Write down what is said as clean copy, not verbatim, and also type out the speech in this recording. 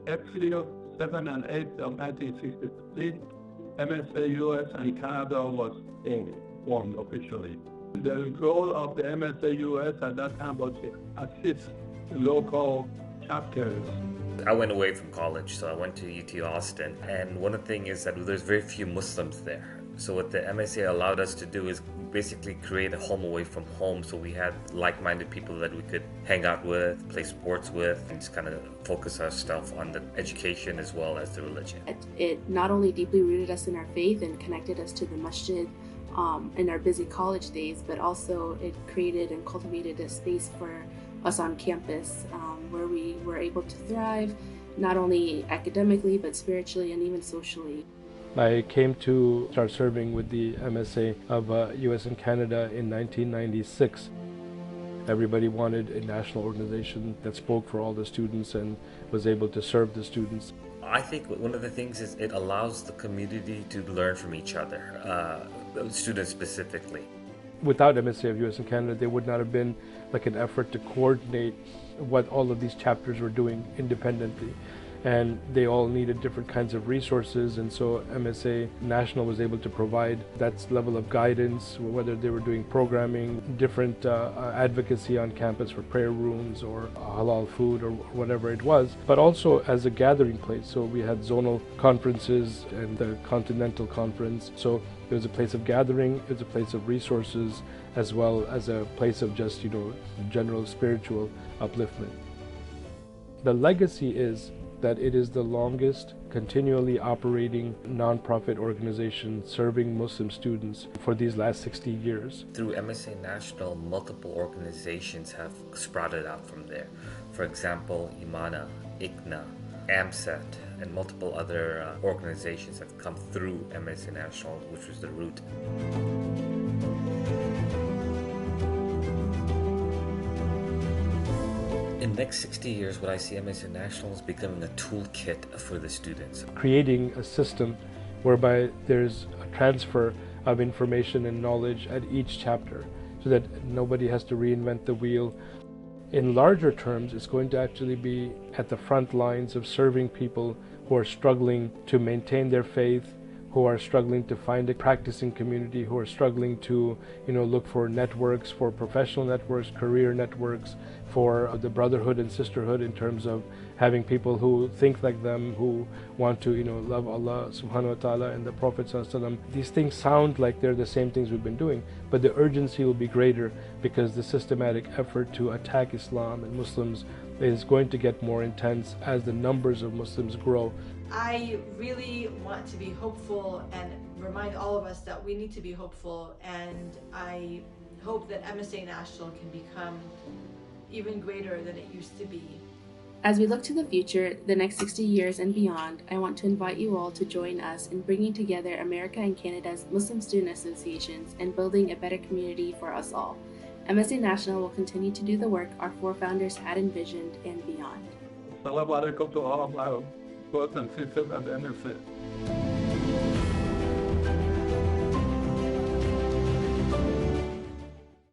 April 7 and 8 of 1963, MSA US and Canada was formed officially. The goal of the MSA US at that time was to assist the local chapters. I went away from college, so I went to UT Austin, and one of the things is that there's very few Muslims there. So what the MSA allowed us to do is basically create a home away from home, so we had like-minded people that we could hang out with, play sports with, and just kind of focus our stuff on the education as well as the religion. It not only deeply rooted us in our faith and connected us to the masjid in our busy college days, but also it created and cultivated a space for us on campus where we were able to thrive, not only academically, but spiritually and even socially. I came to start serving with the MSA of US and Canada in 1996. Everybody wanted a national organization that spoke for all the students and was able to serve the students. I think one of the things is it allows the community to learn from each other, students specifically. Without MSA of US and Canada, there would not have been like an effort to coordinate what all of these chapters were doing independently. And they all needed different kinds of resources, and so MSA National was able to provide that level of guidance, whether they were doing programming, different advocacy on campus for prayer rooms or halal food or whatever it was, but also as a gathering place. So we had zonal conferences and the Continental Conference. So it was a place of gathering, it was a place of resources, as well as a place of just, general spiritual upliftment. The legacy is that it is the longest continually operating nonprofit organization serving Muslim students for these last 60 years. Through MSA National, multiple organizations have sprouted out from there. For example, Imana, ICNA, AMSET, and multiple other organizations have come through MSA National, which was the root. In the next 60 years, what I see MSA National is becoming a toolkit for the students. Creating a system whereby there's a transfer of information and knowledge at each chapter so that nobody has to reinvent the wheel. In larger terms, it's going to actually be at the front lines of serving people who are struggling to maintain their faith, who are struggling to find a practicing community, who are struggling to look for networks, for professional networks, career networks, for the brotherhood and sisterhood in terms of having people who think like them, who want to love Allah subhanahu wa ta'ala and the Prophet sallallahu alaihi wasallam. These things sound like they're the same things we've been doing, but the urgency will be greater because the systematic effort to attack Islam and Muslims is going to get more intense as the numbers of Muslims grow. I really want to be hopeful and remind all of us that we need to be hopeful, and I hope that MSA National can become even greater than it used to be. As we look to the future, the next 60 years and beyond, I want to invite you all to join us in bringing together America and Canada's Muslim student associations and building a better community for us all. MSA National will continue to do the work our four founders had envisioned and beyond. Assalamu alaikum to all of my brothers and sisters at the MSA.